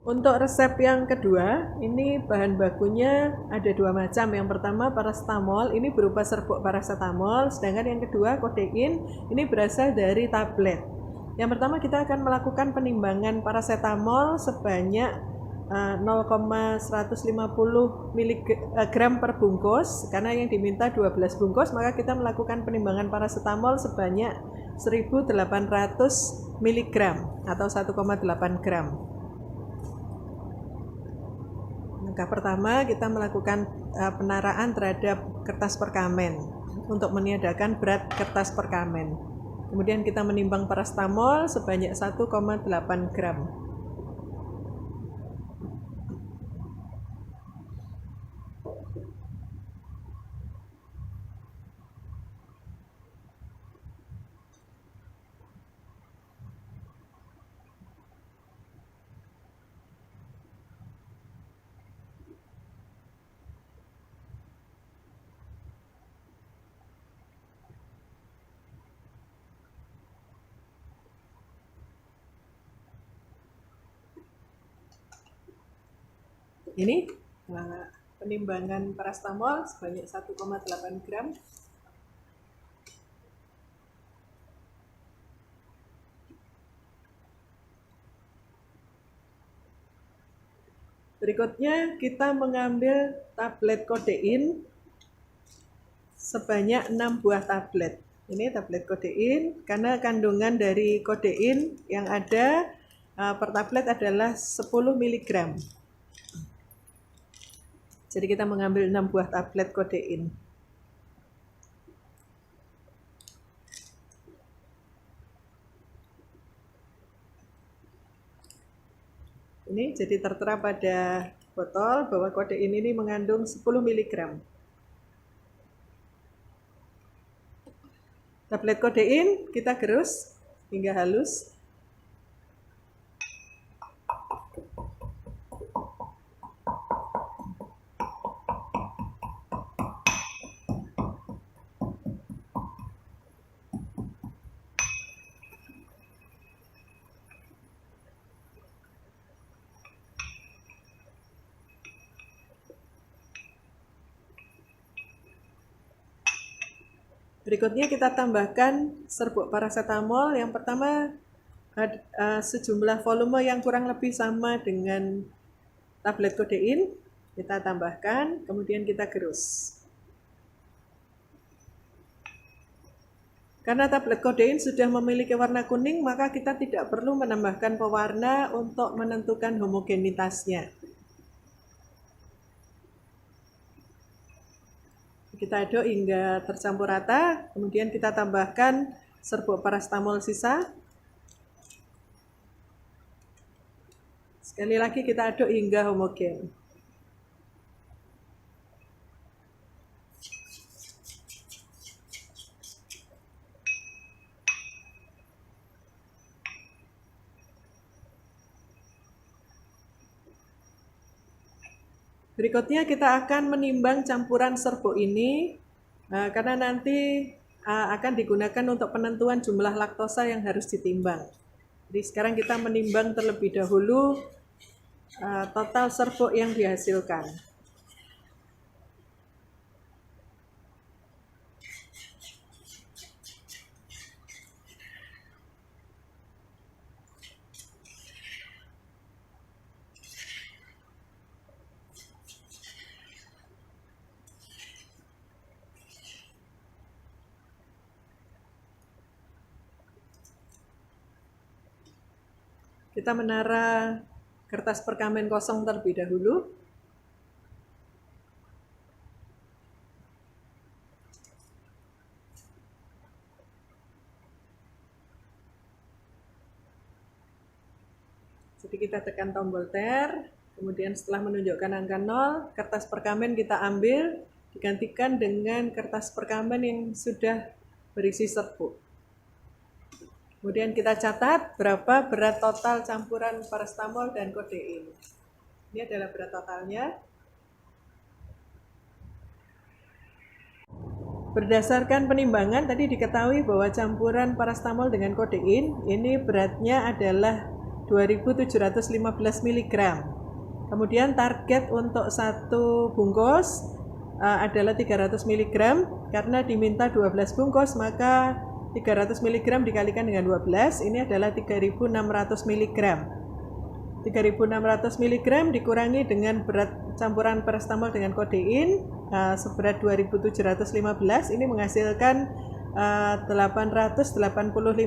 Untuk resep yang kedua, ini bahan bakunya ada dua macam. Yang pertama paracetamol, ini berupa serbuk paracetamol, sedangkan yang kedua kodein, ini berasal dari tablet. Yang pertama kita akan melakukan penimbangan paracetamol sebanyak 0,150 mg per bungkus, karena yang diminta 12 bungkus, maka kita melakukan penimbangan paracetamol sebanyak 1800 mg atau 1,8 gram. Langkah pertama kita melakukan penaraan terhadap kertas perkamen untuk meniadakan berat kertas perkamen. Kemudian kita menimbang paracetamol sebanyak 1,8 gram. Ini penimbangan paracetamol sebanyak 1,8 gram. Berikutnya kita mengambil tablet kodein sebanyak 6 buah tablet. Ini tablet kodein, karena kandungan dari kodein yang ada per tablet adalah 10 mg. Jadi kita mengambil 6 buah tablet kodein. Ini jadi tertera pada botol bahwa kodein ini mengandung 10 mg. Tablet kodein kita gerus hingga halus. Berikutnya kita tambahkan serbuk paracetamol. Yang pertama sejumlah volume yang kurang lebih sama dengan tablet kodein. Kita tambahkan, kemudian kita gerus. Karena tablet kodein sudah memiliki warna kuning, maka kita tidak perlu menambahkan pewarna untuk menentukan homogenitasnya. Kita aduk hingga tercampur rata, kemudian kita tambahkan serbuk paracetamol sisa. Sekali lagi kita aduk hingga homogen. Berikutnya kita akan menimbang campuran serbuk ini karena nanti akan digunakan untuk penentuan jumlah laktosa yang harus ditimbang. Jadi sekarang kita menimbang terlebih dahulu total serbuk yang dihasilkan. Kita menara kertas perkamen kosong terlebih dahulu. Jadi kita tekan tombol enter, kemudian setelah menunjukkan angka 0, kertas perkamen kita ambil, digantikan dengan kertas perkamen yang sudah berisi serbuk. Kemudian kita catat berapa berat total campuran paracetamol dan kodein. Ini adalah berat totalnya. Berdasarkan penimbangan tadi diketahui bahwa campuran paracetamol dengan kodein ini beratnya adalah 2715 mg. Kemudian target untuk satu bungkus adalah 300 mg. Karena diminta 12 bungkus, maka 300 mg dikalikan dengan 12, ini adalah 3600 mg. 3600 mg dikurangi dengan berat campuran paracetamol dengan kodein seberat 2715, ini menghasilkan 885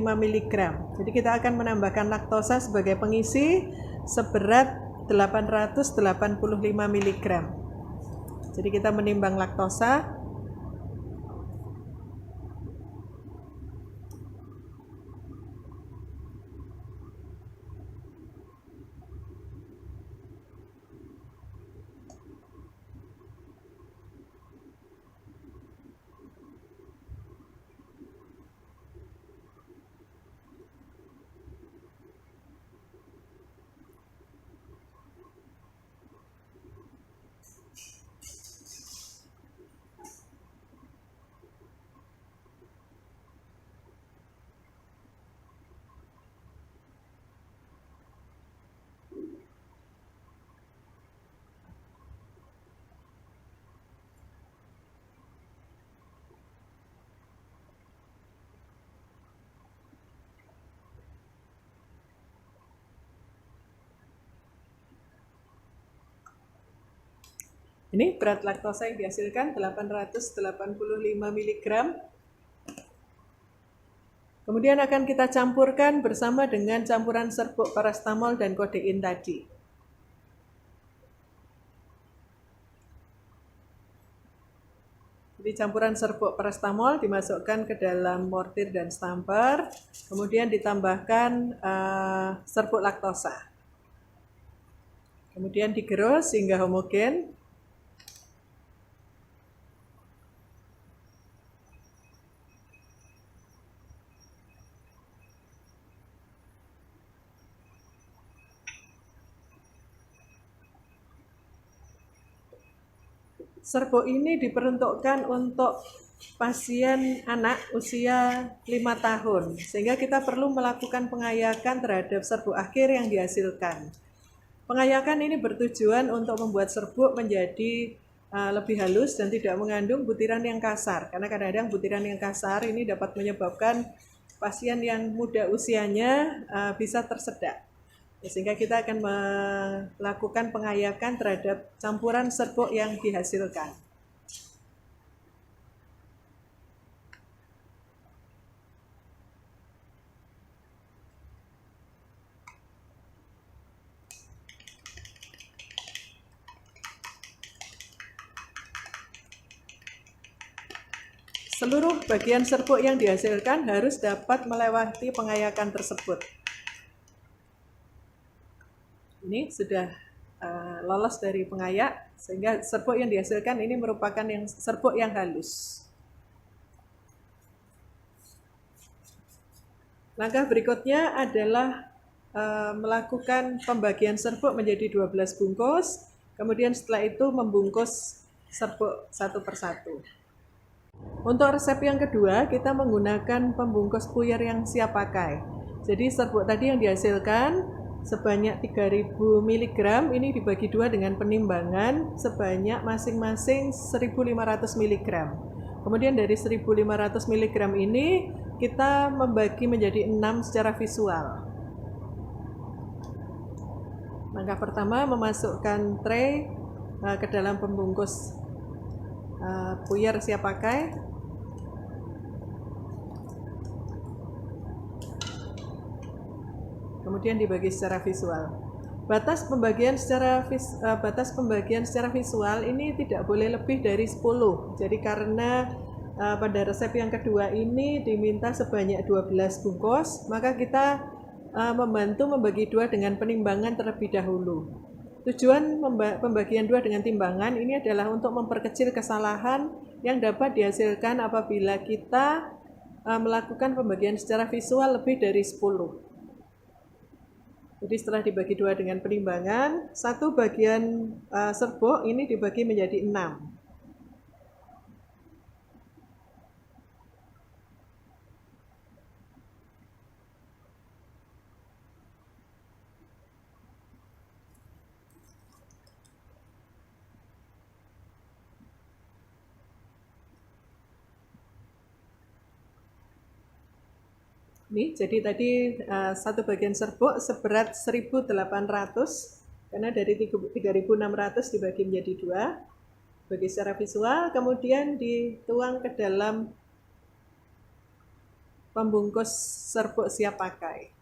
mg. Jadi kita akan menambahkan laktosa sebagai pengisi seberat 885 mg. Jadi kita menimbang laktosa. Ini berat laktosa yang dihasilkan 885 mg. Kemudian akan kita campurkan bersama dengan campuran serbuk paracetamol dan kodein tadi. Jadi campuran serbuk paracetamol dimasukkan ke dalam mortir dan stamper, kemudian ditambahkan serbuk laktosa. Kemudian digerus hingga homogen. Serbuk ini diperuntukkan untuk pasien anak usia 5 tahun, sehingga kita perlu melakukan pengayakan terhadap serbuk akhir yang dihasilkan. Pengayakan ini bertujuan untuk membuat serbuk menjadi lebih halus dan tidak mengandung butiran yang kasar, karena kadang-kadang butiran yang kasar ini dapat menyebabkan pasien yang muda usianya bisa tersedak. Sehingga kita akan melakukan pengayakan terhadap campuran serbuk yang dihasilkan. Seluruh bagian serbuk yang dihasilkan harus dapat melewati pengayakan tersebut. Ini sudah lolos dari pengayak, sehingga serbuk yang dihasilkan ini merupakan serbuk yang halus. Langkah berikutnya adalah melakukan pembagian serbuk menjadi 12 bungkus, kemudian setelah itu membungkus serbuk satu persatu. Untuk resep yang kedua, kita menggunakan pembungkus puyer yang siap pakai. Jadi serbuk tadi yang dihasilkan sebanyak 3000 mg ini dibagi dua dengan penimbangan sebanyak masing-masing 1500 mg. Kemudian dari 1500 mg ini kita membagi menjadi 6 secara visual. Langkah pertama, memasukkan tray ke dalam pembungkus puyer siap pakai. Kemudian dibagi secara visual. Batas pembagian secara visual ini tidak boleh lebih dari 10. Jadi karena pada resep yang kedua ini diminta sebanyak 12 bungkus, maka kita membantu membagi dua dengan penimbangan terlebih dahulu. Tujuan pembagian dua dengan timbangan ini adalah untuk memperkecil kesalahan yang dapat dihasilkan apabila kita melakukan pembagian secara visual lebih dari 10. Jadi setelah dibagi dua dengan penimbangan, satu bagian serbuk ini dibagi menjadi 6. Nih, jadi tadi satu bagian serbuk seberat 1.800 karena dari 3.600 dibagi menjadi 2 bagi secara visual, kemudian dituang ke dalam pembungkus serbuk siap pakai.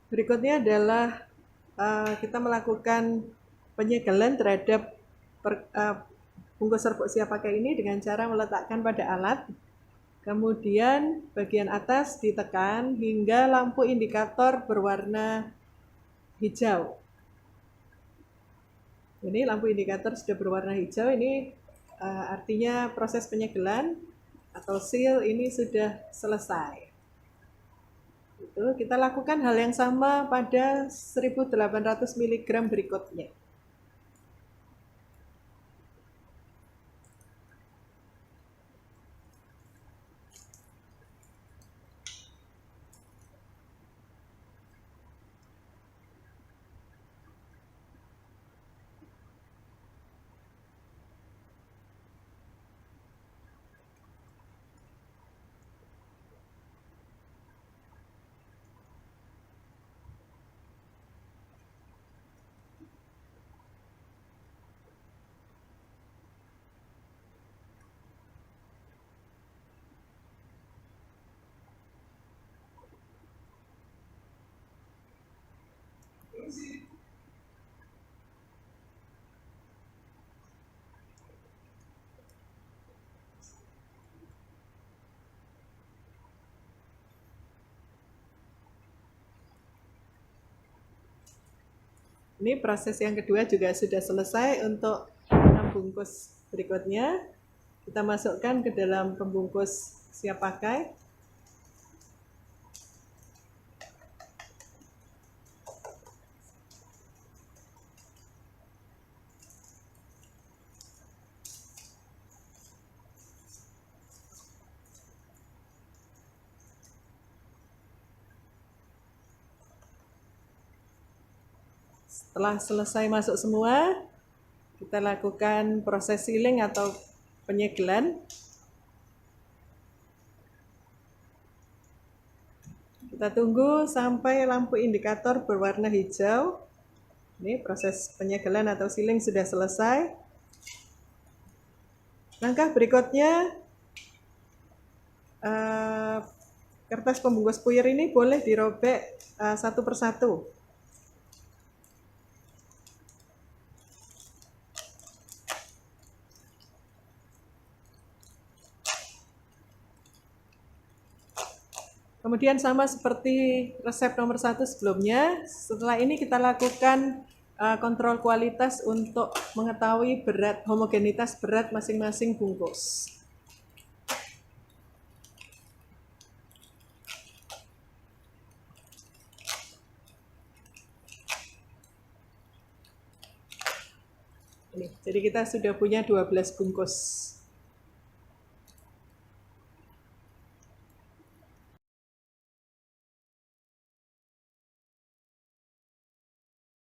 Berikutnya adalah kita melakukan penyegelan terhadap bungkus serbuk siap pakai ini dengan cara meletakkan pada alat. Kemudian bagian atas ditekan hingga lampu indikator berwarna hijau. Ini lampu indikator sudah berwarna hijau, ini artinya proses penyegelan atau seal ini sudah selesai. Itu kita lakukan hal yang sama pada 1.800 mg berikutnya. Ini proses yang kedua juga sudah selesai. Untuk 6 bungkus berikutnya kita masukkan ke dalam pembungkus siap pakai. Setelah selesai masuk semua, kita lakukan proses sealing atau penyegelan. Kita tunggu sampai lampu indikator berwarna hijau. Ini proses penyegelan atau sealing sudah selesai. Langkah berikutnya, kertas pembungkus puyer ini boleh dirobek satu persatu. Kemudian sama seperti resep nomor 1 sebelumnya, setelah ini kita lakukan kontrol kualitas untuk mengetahui berat, homogenitas berat masing-masing bungkus. Jadi kita sudah punya 12 bungkus.